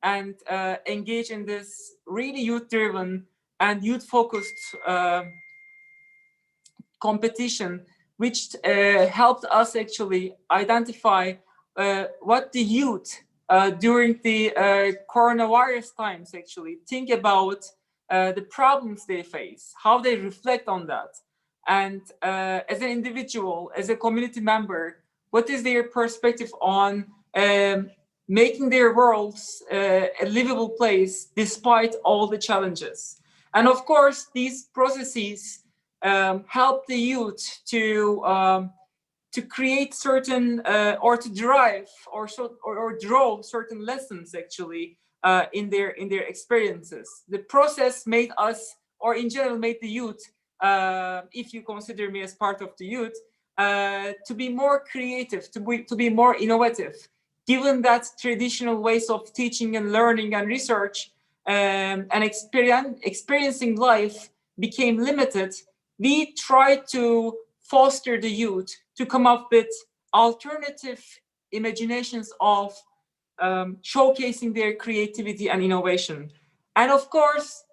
and engage in this really youth-driven and youth-focused competition, which helped us actually identify what the youth during the coronavirus times actually think about the problems they face, how they reflect on that. And as an individual, as a community member, what is their perspective on making their worlds a livable place despite all the challenges. And of course, these processes help the youth to create certain or to derive or draw certain lessons actually in their experiences. The process made us, or in general made the youth, if you consider me as part of the youth, to be more creative, to be more innovative. Given that traditional ways of teaching and learning and research and experiencing life became limited, we tried to foster the youth to come up with alternative imaginations of showcasing their creativity and innovation. And of course,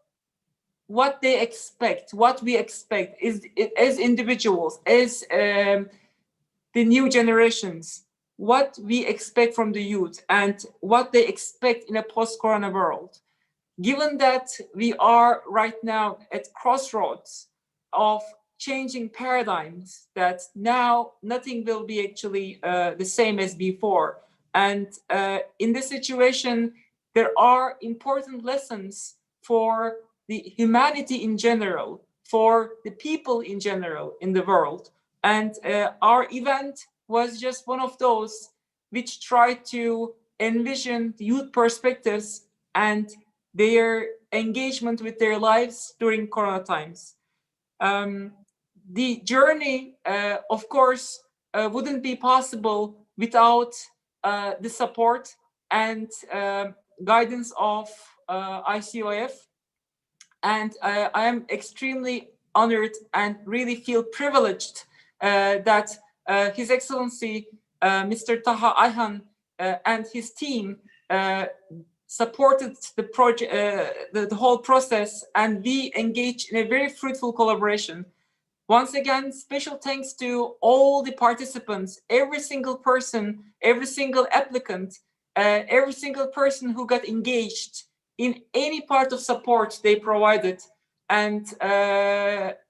what they expect, what we expect is, as individuals, as the new generations, what we expect from the youth and what they expect in a post-corona world. Given that we are right now at crossroads of changing paradigms, that now nothing will be actually the same as before. And in this situation, there are important lessons for the humanity in general, for the people in general in the world. And our event was just one of those which tried to envision the youth perspectives and their engagement with their lives during Corona times. The journey, of course, wouldn't be possible without the support and guidance of ICYF. And I am extremely honored and really feel privileged that His Excellency Mr. Taha Ayhan and his team supported the project, the whole process, and we engaged in a very fruitful collaboration. Once again, special thanks to all the participants, every single person, every single applicant, every single person who got engaged in any part of support they provided. And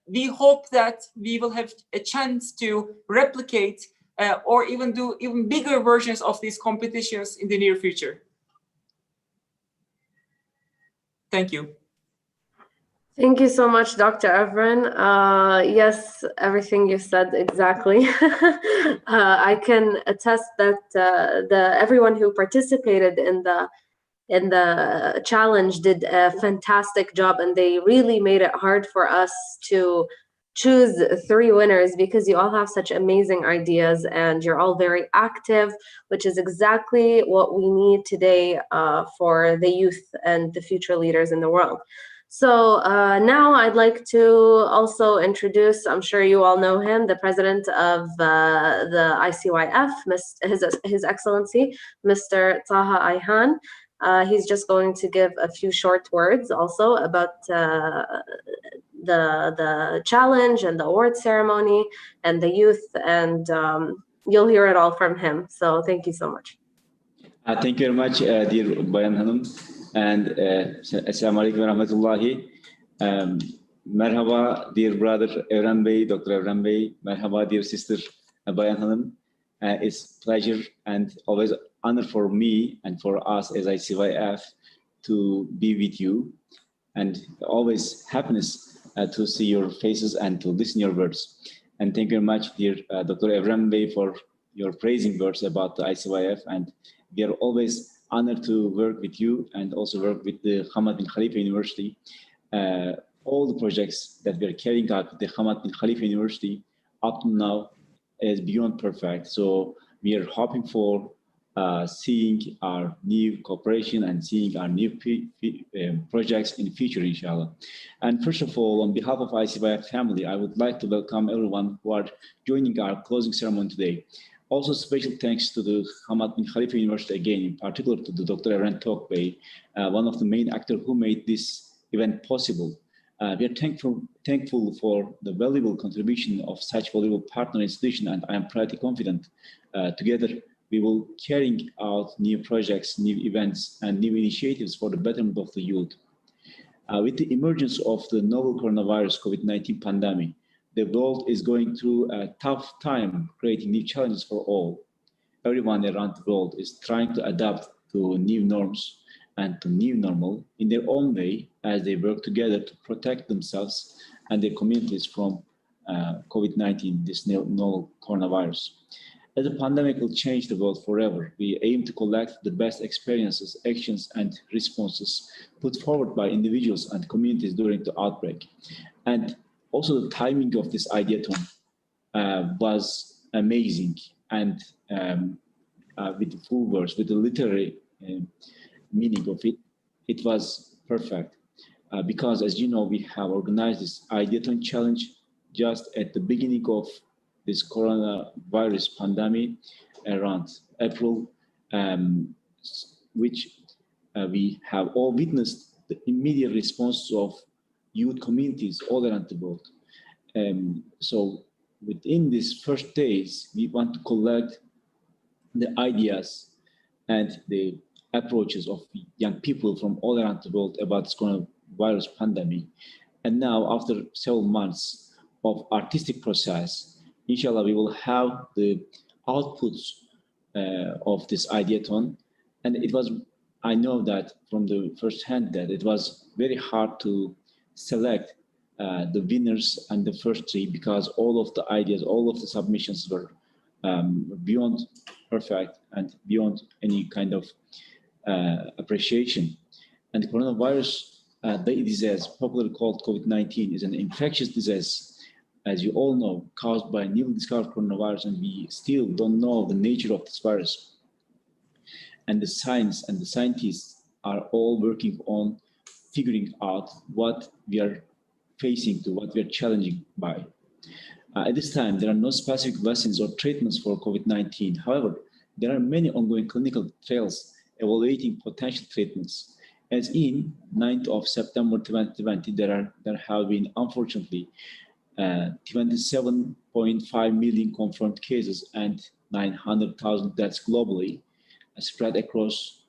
we hope that we will have a chance to replicate or even do even bigger versions of these competitions in the near future. Thank you. Thank you so much, Dr. Evren. Yes, everything you said exactly. I can attest that everyone who participated in the challenge did a fantastic job, and they really made it hard for us to choose 3 winners because you all have such amazing ideas and you're all very active, which is exactly what we need today for the youth and the future leaders in the world. So now I'd like to also introduce, I'm sure you all know him, the president of the ICYF, His Excellency, Mr. Taha Ayhan. He's just going to give a few short words also about the challenge and the award ceremony and the youth, and you'll hear it all from him. So thank you so much. Thank you very much, dear Bayan Hanım. And Assalamu alaikum wa rahmatullahi. Merhaba, dear brother Evren Bey, Dr. Evren Bey. Merhaba, dear sister Bayan Hanım. It's pleasure and always honor for me and for us as ICYF to be with you, and always happiness to see your faces and to listen your words. And thank you very much, dear Dr. Evren Bey, for your praising words about the ICYF. And we are always honored to work with you and also work with the Hamad bin Khalifa University. All the projects that we are carrying out with the Hamad bin Khalifa University up to now is beyond perfect. So we are hoping for seeing our new cooperation and seeing our new projects in the future, inshallah. And first of all, on behalf of ICYF family, I would like to welcome everyone who are joining our closing ceremony today. Also, special thanks to the Hamad bin Khalifa University again, in particular to the Dr. Eren Tokbey, one of the main actors who made this event possible. We are thankful for the valuable contribution of such valuable partner institution, and I am pretty confident together we will carry out new projects, new events, and new initiatives for the betterment of the youth. With the emergence of the novel coronavirus COVID-19 pandemic, the world is going through a tough time, creating new challenges for all. Everyone around the world is trying to adapt to new norms and to new normal in their own way as they work together to protect themselves and their communities from COVID-19, this novel coronavirus. As the pandemic will change the world forever, we aim to collect the best experiences, actions, and responses put forward by individuals and communities during the outbreak. And also the timing of this ideathon was amazing, and with the full words, with the literary meaning of it, it was perfect. Because as you know, we have organized this ideathon challenge just at the beginning of this coronavirus pandemic around April, which we have all witnessed the immediate response of youth communities all around the world. So within these first days, we want to collect the ideas and the approaches of young people from all around the world about this coronavirus pandemic. And now, after several months of artistic process, inshallah, we will have the outputs of this ideathon. And it was, I know that from the first hand that it was very hard to select the winners and the first three, because all of the ideas, all of the submissions were beyond perfect and beyond any kind of appreciation. And the coronavirus disease, popularly called COVID-19, is an infectious disease, as you all know, caused by a newly discovered coronavirus, and we still don't know the nature of this virus. And the science and the scientists are all working on figuring out what we are facing to, what we are challenging by. At this time, there are no specific vaccines or treatments for COVID-19. However, there are many ongoing clinical trials evaluating potential treatments. As in 9th of September 2020, there have been, unfortunately, 27.5 million confirmed cases and 900,000 deaths globally, spread across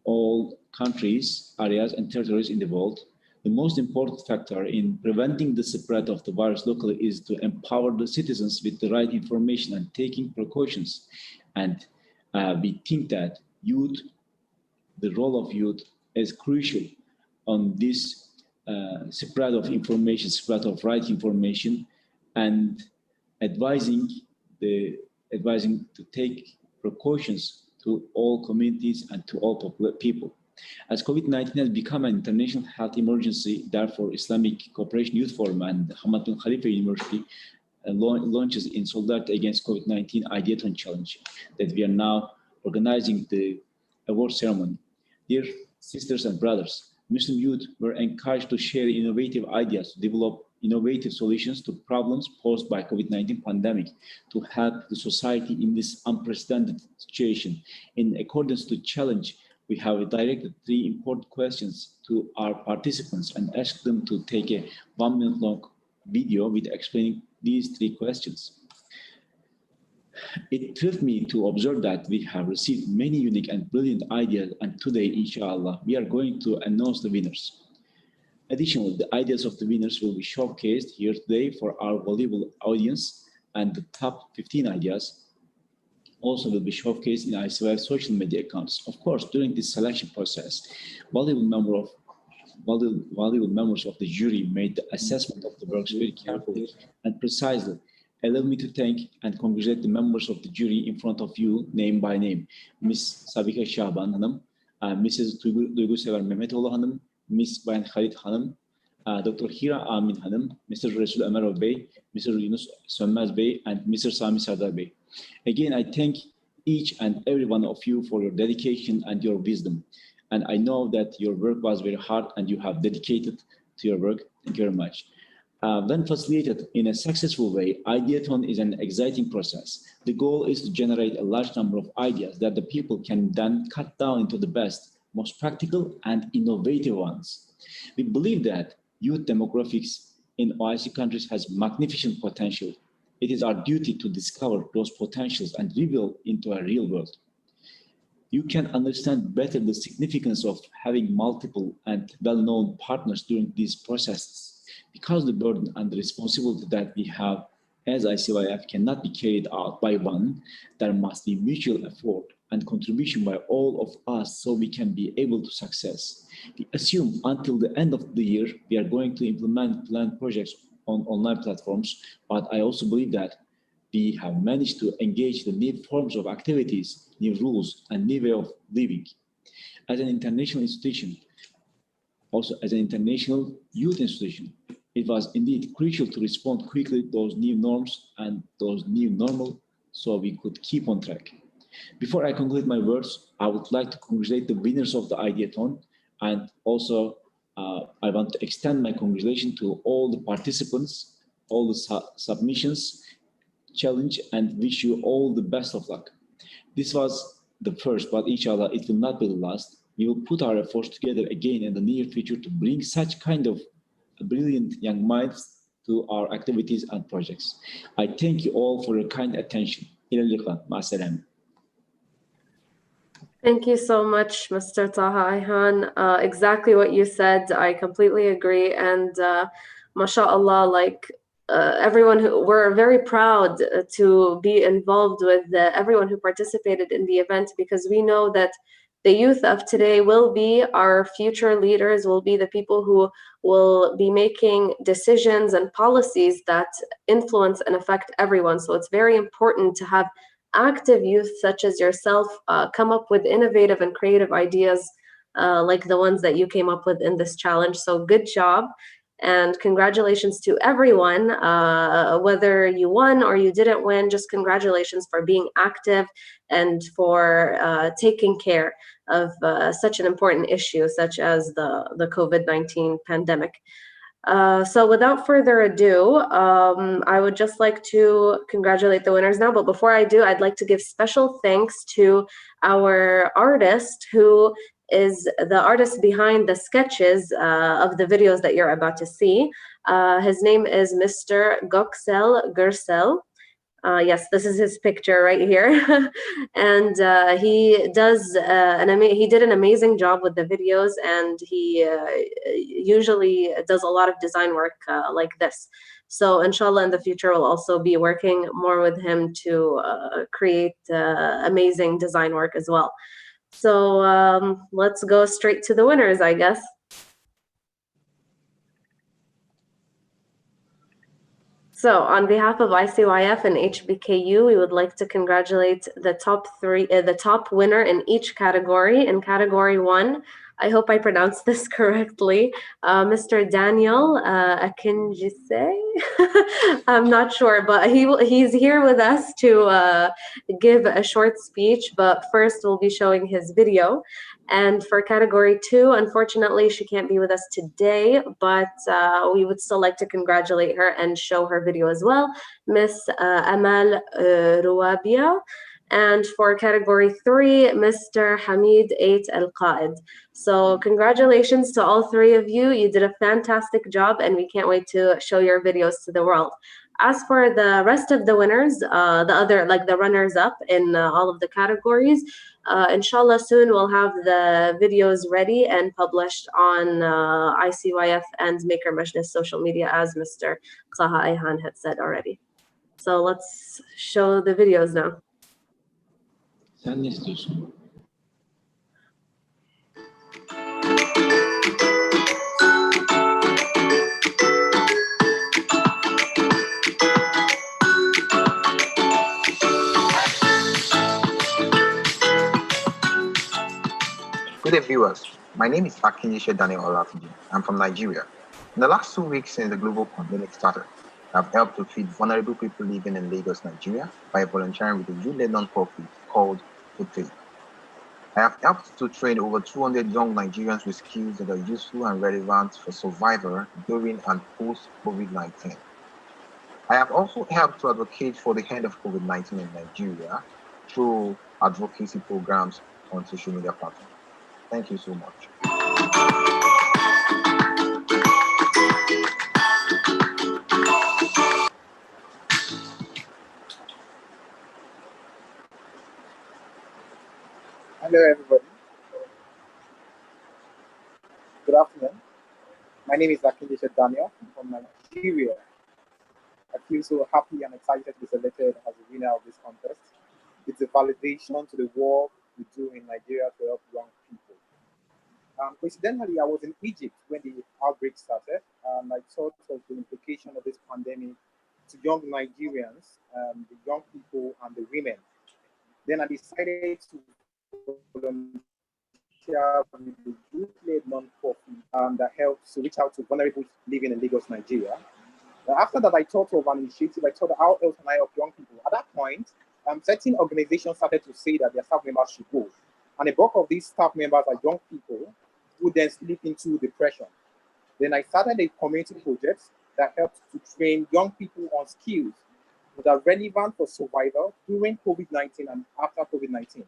all countries, areas, and territories in the world. The most important factor in preventing the spread of the virus locally is to empower the citizens with the right information and taking precautions. And we think that youth, the role of youth is crucial on this spread of information, spread of right information, and advising to take precautions to all communities and to all people. As COVID-19 has become an international health emergency, therefore Islamic Cooperation Youth Forum and Hamad bin Khalifa University launches in solidarity against COVID-19 Ideathon Challenge that we are now organizing the award ceremony. Dear sisters and brothers, Muslim youth were encouraged to share innovative ideas, to develop innovative solutions to problems posed by COVID-19 pandemic to help the society in this unprecedented situation. In accordance to challenge, we have directed 3 important questions to our participants and asked them to take a 1-minute long video with explaining these 3 questions. It thrilled me to observe that we have received many unique and brilliant ideas, and today, inshallah, we are going to announce the winners. Additionally, the ideas of the winners will be showcased here today for our valuable audience, and the top 15 ideas also will be showcased in ICYF social media accounts. Of course, during this selection process, valuable members of the jury made the assessment of the works very carefully and precisely. Allow me to thank and congratulate the members of the jury in front of you, name by name. Ms. Sabika Şaban Hanım, Mrs. Duygu Sever Mehmetoğlu Hanım, Ms. Bayan Khalid Hanım, Dr. Hira Amin Hanım, Mr. Resul Ömerov Bey, Mr. Yunus Sönmez Bey, and Mr. Sami Sardar Bey. Again, I thank each and every one of you for your dedication and your wisdom. And I know that your work was very hard and you have dedicated to your work. Thank you very much. When facilitated in a successful way, Ideathon is an exciting process. The goal is to generate a large number of ideas that the people can then cut down into the best, most practical and innovative ones. We believe that youth demographics in OIC countries has magnificent potential. It is our duty to discover those potentials and reveal into a real world. You can understand better the significance of having multiple and well-known partners during these processes, because the burden and the responsibility that we have as ICYF cannot be carried out by one. There must be mutual effort and contribution by all of us so we can be able to success. We assume until the end of the year, we are going to implement planned projects on online platforms, but I also believe that we have managed to engage the new forms of activities, new rules, and new way of living. As an international institution, also as an international youth institution, it was indeed crucial to respond quickly to those new norms and those new normal so we could keep on track. Before I conclude my words, I would like to congratulate the winners of the Ideathon, and also I want to extend my congratulations to all the participants, all the submissions, challenge, and wish you all the best of luck. This was the first, but inshallah it will not be the last. We will put our efforts together again in the near future to bring such kind of brilliant young minds to our activities and projects. I thank you all for your kind attention. إلى اللقاء. مع السلامة. Thank you so much, Mr. Taha Ayhan. Exactly what you said, I completely agree. And mashallah, like everyone we're very proud to be involved with everyone who participated in the event, because we know that the youth of today will be our future leaders, will be the people who will be making decisions and policies that influence and affect everyone. So it's very important to have active youth such as yourself come up with innovative and creative ideas like the ones that you came up with in this challenge. So good job. And congratulations to everyone, whether you won or you didn't win, just congratulations for being active and for taking care of such an important issue such as the COVID-19 pandemic. So without further ado, I would just like to congratulate the winners now. But before I do, I'd like to give special thanks to our artist, who is the artist behind the sketches of the videos that you're about to see. His name is Mr. Göksel Gürsel. Yes, this is his picture right here. And he did an amazing job with the videos, and he usually does a lot of design work like this. So inshallah in the future we'll also be working more with him to create amazing design work as well. So let's go straight to the winners, I guess. So on behalf of ICYF and HBKU, we would like to congratulate the top winner in each category. In category 1, I hope I pronounced this correctly, Mr. Daniel Akinjise. I'm not sure, but he's here with us to give a short speech, but first we'll be showing his video. And for category 2, unfortunately, she can't be with us today, but we would still like to congratulate her and show her video as well, Miss Amal Rouabia. And for category 3, Mr. Hamid Ait El Caid. So congratulations to all 3 of you. You did a fantastic job, and we can't wait to show your videos to the world. As for the rest of the winners, the runners up in all of the categories, inshallah soon we'll have the videos ready and published on ICYF and Maker Majlis social media, as Mr. Taha Ayhan had said already. So let's show the videos now. Sen ne istiyorsun? Good day, viewers. My name is Akinjise El Caid. I'm from Nigeria. In the last 2 weeks since the global pandemic started, I've helped to feed vulnerable people living in Lagos, Nigeria, by volunteering with a youth-led non-profit called Food Faith. I have helped to train over 200 young Nigerians with skills that are useful and relevant for survival during and post-COVID-19. I have also helped to advocate for the end of COVID-19 in Nigeria through advocacy programs on social media platforms. Thank you so much. Hello, everybody. Good afternoon. My name is Akinjise Daniel. I'm from Nigeria. I feel so happy and excited to be selected as the winner of this contest. It's a validation to the work we do in Nigeria to help young people. Coincidentally, I was in Egypt when the outbreak started, and I thought of the implication of this pandemic to young Nigerians, the young people, and the women. Then I decided to volunteer with the youth-led non-profit that helps to reach out to vulnerable living in Lagos, Nigeria. After that, I thought of an initiative. I thought, how else can I help young people? At that point, certain organizations started to say that their staff members should go. And a bulk of these staff members are young people who then slip into depression. Then I started a community project that helped to train young people on skills that are relevant for survival during COVID-19 and after COVID-19.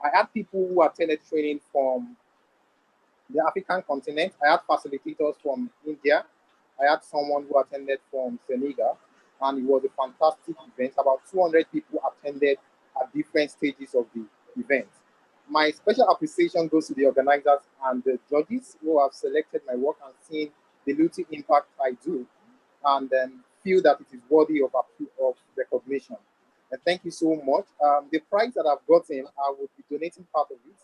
I had people who attended training from the African continent. I had facilitators from India. I had someone who attended from Senegal, and it was a fantastic event. About 200 people attended at different stages of the event. My special appreciation goes to the organizers and the judges who have selected my work and seen the little impact I do, and feel that it is worthy of recognition. And thank you so much. The prize that I've gotten, I will be donating part of it.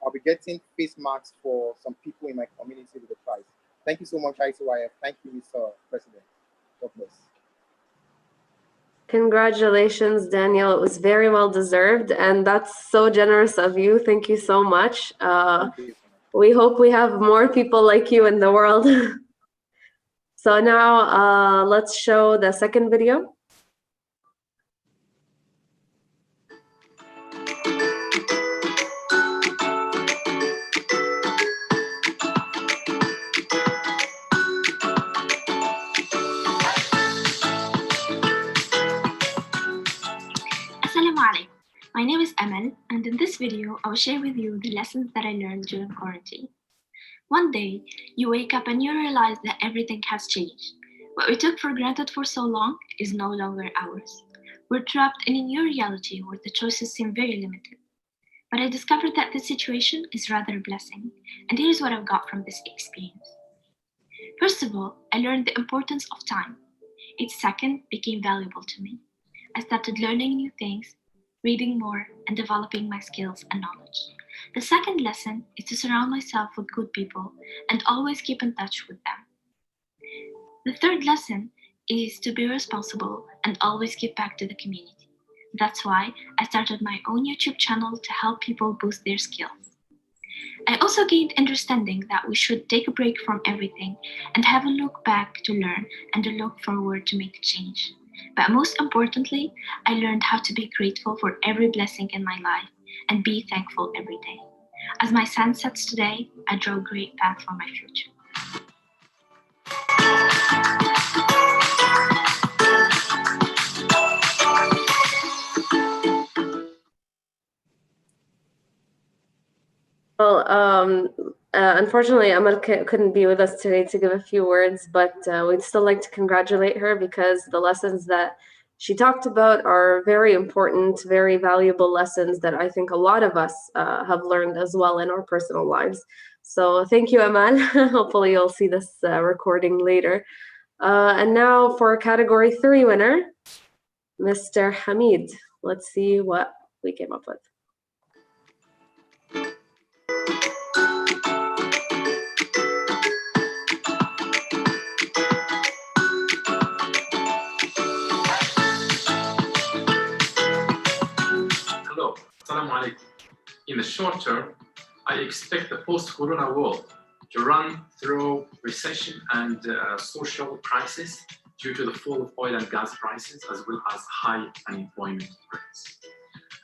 I'll be getting face masks for some people in my community with the prize. Thank you so much, ICYF. Thank you, Mr. President. God bless. Congratulations, Daniel. It was very well deserved, and that's so generous of you. Thank you so much. We hope we have more people like you in the world. So now let's show the second video. Assalamu alaikum. My name is Amal, and in this video, I will share with you the lessons that I learned during quarantine. One day, you wake up and you realize that everything has changed. What we took for granted for so long is no longer ours. We're trapped in a new reality where the choices seem very limited. But I discovered that this situation is rather a blessing, and here's what I've got from this experience. First of all, I learned the importance of time. Each second became valuable to me. I started learning new things, reading more, and developing my skills and knowledge. The second lesson is to surround myself with good people and always keep in touch with them. The third lesson is to be responsible and always give back to the community. That's why I started my own YouTube channel to help people boost their skills. I also gained understanding that we should take a break from everything and have a look back to learn and a look forward to make a change. But most importantly, I learned how to be grateful for every blessing in my life and be thankful every day. As my sun sets today, I draw a great path for my future. Well, unfortunately, Amal couldn't be with us today to give a few words, but we'd still like to congratulate her because the lessons that she talked about are very important, very valuable lessons that I think a lot of us have learned as well in our personal lives. So thank you, Amal. Hopefully you'll see this recording later. And now for category 3 winner, Mr. Hamid. Let's see what we came up with. Hello, Assalamu alaikum. In the short term, I expect the post-corona world to run through recession and social crisis due to the fall of oil and gas prices as well as high unemployment rates.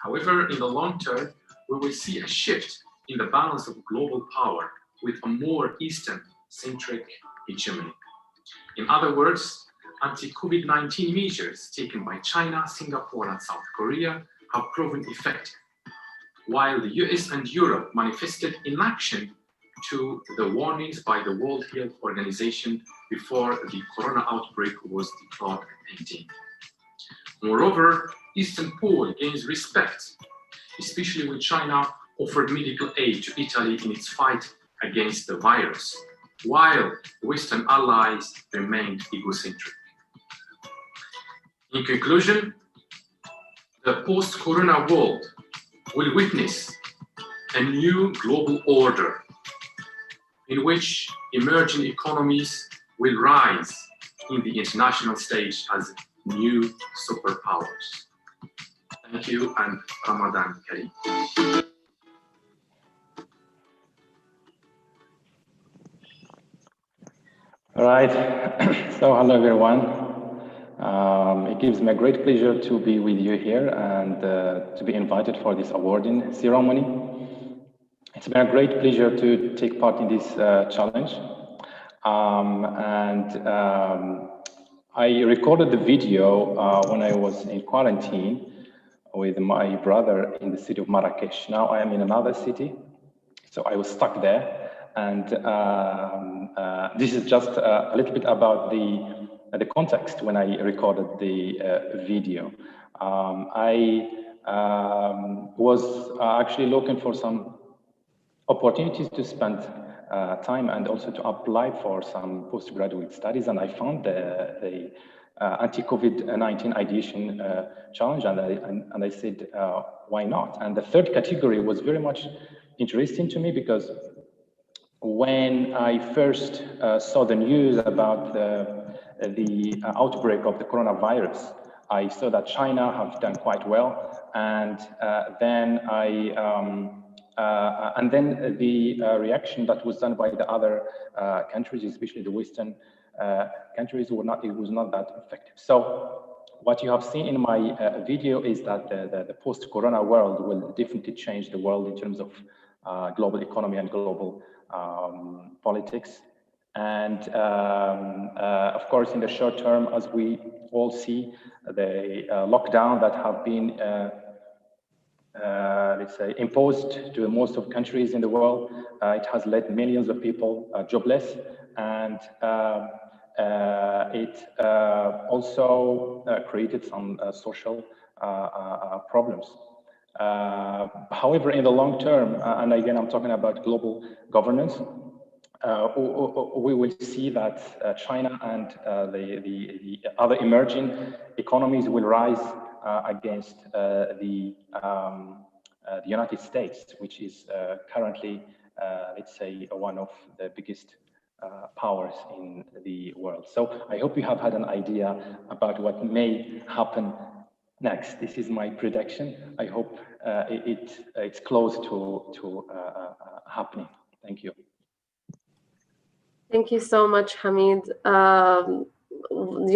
However, in the long term, we will see a shift in the balance of global power with a more Eastern-centric hegemony. In other words, anti-COVID-19 measures taken by China, Singapore, and South Korea have proven effective, while the US and Europe manifested inaction to the warnings by the World Health Organization before the corona outbreak was declared a pandemic. Moreover, Eastern Pole gains respect, especially when China offered medical aid to Italy in its fight against the virus, while Western allies remained egocentric. In conclusion, the post-corona world will witness a new global order in which emerging economies will rise in the international stage as new superpowers. Thank you, and Ramadan Kareem. All right, so hello everyone. It gives me a great pleasure to be with you here and to be invited for this awarding ceremony. It's been a great pleasure to take part in this challenge. I recorded the video when I was in quarantine with my brother in the city of Marrakesh. Now I am in another city, so I was stuck there. And this is just a little bit about the context when I recorded the video. I was actually looking for some opportunities to spend time and also to apply for some postgraduate studies, and I found the anti-COVID-19 ideation challenge, and I said, why not? And the third category was very much interesting to me because when I first saw the news about the outbreak of the coronavirus, I saw that China have done quite well, and then the reaction that was done by the other countries, especially the Western countries, it was not that effective. So what you have seen in my video is that the post-corona world will definitely change the world in terms of global economy and global politics. And of course, in the short term, as we all see, the lockdown that have been let's say, imposed to most of countries in the world, it has led millions of people jobless, and it also created some social problems. However, in the long term, and again, I'm talking about global governance, we will see that China and the other emerging economies will rise against the United States, which is currently, let's say, one of the biggest powers in the world. So I hope you have had an idea about what may happen next. This is my prediction. I hope it's close to happening. Thank you. Thank you so much, Hamid.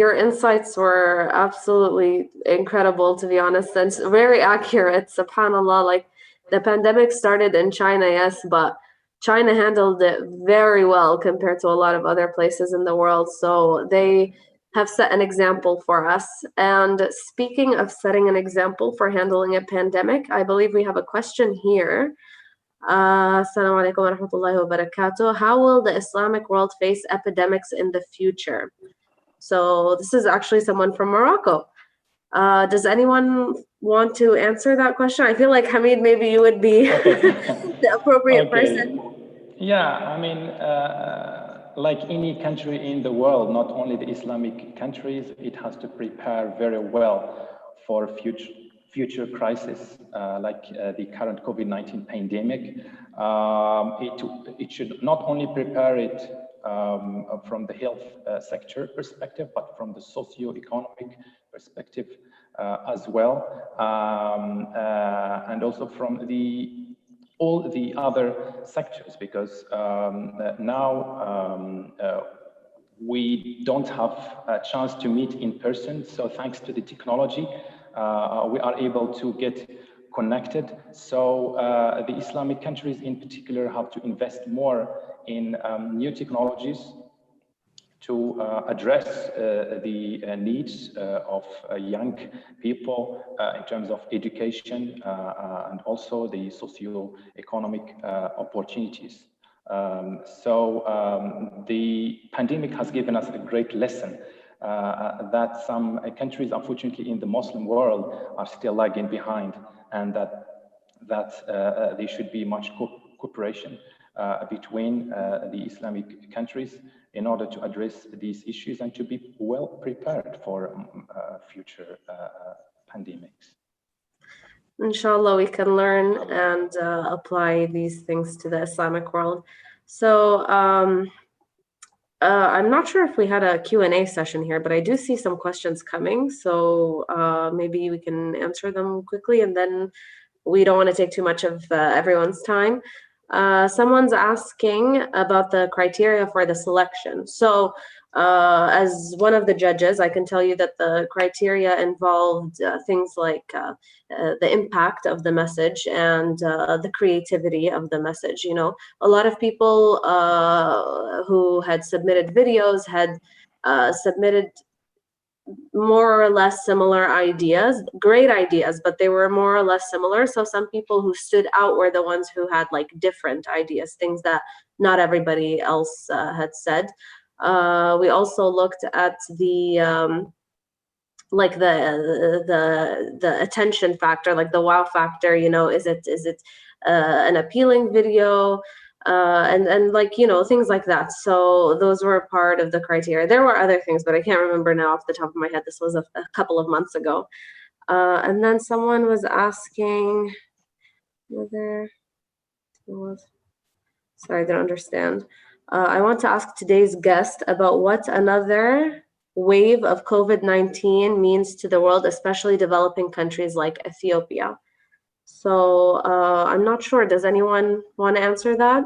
Your insights were absolutely incredible, to be honest, and very accurate. SubhanAllah, like the pandemic started in China, yes, but China handled it very well compared to a lot of other places in the world. So they have set an example for us. And speaking of setting an example for handling a pandemic, I believe we have a question here. Assalamu alaikum wa rahmatullahi wa barakatuh. How will the Islamic world face epidemics in the future? So this is actually someone from Morocco. Does anyone want to answer that question? I feel like Hamid, maybe you would be the appropriate person. Yeah, I mean, like any country in the world, not only the Islamic countries, it has to prepare very well for future crisis, like the current COVID-19 pandemic. It should not only prepare it from the health sector perspective, but from the socio-economic perspective as well, and also from all the other sectors, because now we don't have a chance to meet in person. So thanks to the technology, we are able to get connected. So the Islamic countries in particular have to invest more in new technologies to address the needs of young people in terms of education and also the socio-economic opportunities. The pandemic has given us a great lesson that some countries, unfortunately, in the Muslim world are still lagging behind, and that there should be much cooperation between the Islamic countries in order to address these issues and to be well prepared for future pandemics. Inshallah, we can learn and apply these things to the Islamic world. So I'm not sure if we had a Q&A session here, but I do see some questions coming. So maybe we can answer them quickly, and then we don't want to take too much of everyone's time. Someone's asking about the criteria for the selection. So as one of the judges, I can tell you that the criteria involved things like the impact of the message and the creativity of the message. You know, a lot of people who had submitted videos had submitted more or less similar ideas, great ideas, but they were more or less similar. So some people who stood out were the ones who had like different ideas, things that not everybody else had said. We also looked at the like the attention factor, like the wow factor. You know, is it an appealing video? And like, you know, things like that. So those were part of the criteria. There were other things, but I can't remember now off the top of my head. This was a couple of months ago. And then someone was asking whether sorry, I didn't understand. I want to ask today's guest about what another wave of COVID-19 means to the world, especially developing countries like Ethiopia. So I'm not sure. Does anyone want to answer that?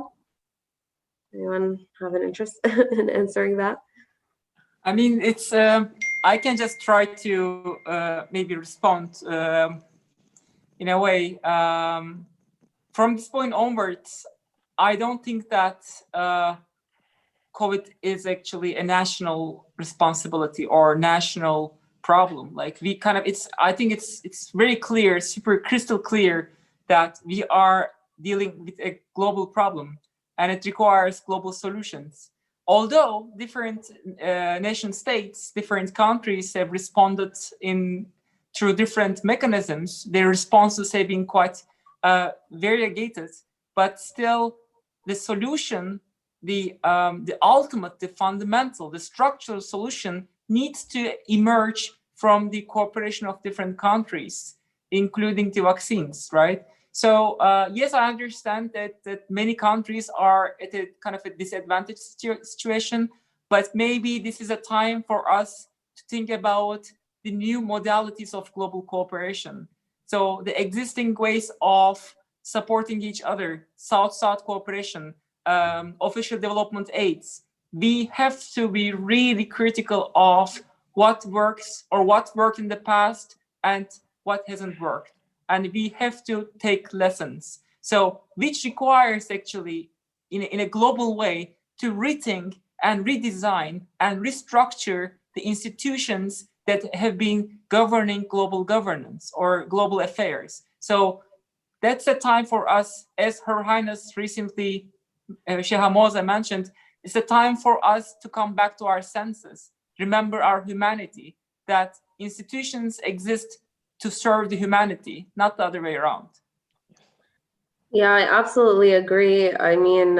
Anyone have an interest in answering that? I mean, it's I can just try to maybe respond in a way. From this point onwards, I don't think that COVID is actually a national responsibility or national problem. Like we kind of, I think it's very clear, super crystal clear that we are dealing with a global problem and it requires global solutions. Although different nation states, different countries have responded through different mechanisms, their responses have been quite variegated, but still the solution, the ultimate, the fundamental, the structural solution needs to emerge from the cooperation of different countries, including the vaccines, right? So yes, I understand that many countries are at a kind of a disadvantaged situation, but maybe this is a time for us to think about the new modalities of global cooperation. So the existing ways of supporting each other, South-South cooperation, official development aids, we have to be really critical of what works or what worked in the past and what hasn't worked. And we have to take lessons. So which requires actually in a global way to rethink and redesign and restructure the institutions that have been governing global governance or global affairs. So that's a time for us, as Her Highness recently, Sheikh Moza mentioned, it's a time for us to come back to our senses, remember our humanity, that institutions exist to serve the humanity, not the other way around. Yeah, I absolutely agree. I mean,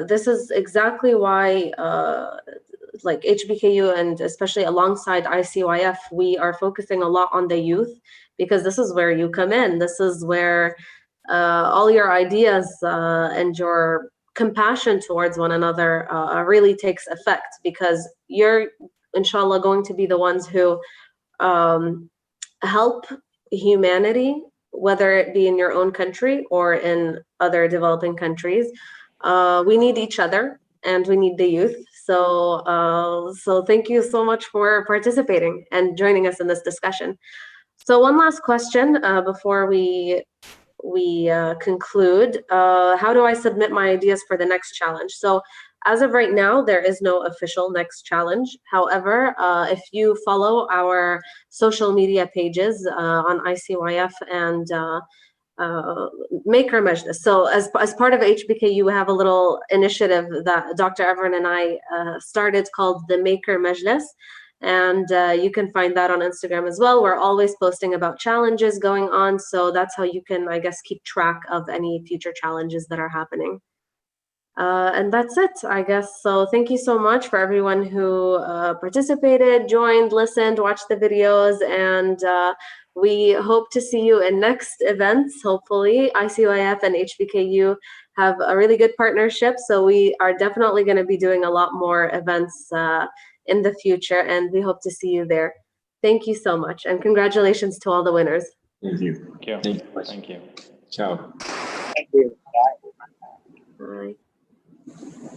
this is exactly why like HBKU and especially alongside ICYF, we are focusing a lot on the youth, because this is where you come in. This is where all your ideas and your compassion towards one another really takes effect, because you're, inshallah, going to be the ones who help humanity, whether it be in your own country or in other developing countries. We need each other and we need the youth. So thank you so much for participating and joining us in this discussion. So one last question before we conclude. How do I submit my ideas for the next challenge? So as of right now, there is no official next challenge. However, if you follow our social media pages on ICYF and Maker Majlis. So as part of HBKU, we have a little initiative that Dr. Evren and I started called the Maker Majlis. And you can find that on Instagram as well. We're always posting about challenges going on. So that's how you can, I guess, keep track of any future challenges that are happening. And that's it, I guess. So thank you so much for everyone who participated, joined, listened, watched the videos, and we hope to see you in next events. Hopefully, ICYF and HBKU have a really good partnership. So we are definitely going to be doing a lot more events in the future, and we hope to see you there. Thank you so much, and congratulations to all the winners. Thank you. Thank you. Thank you. Ciao. Thank you. Bye. Bye.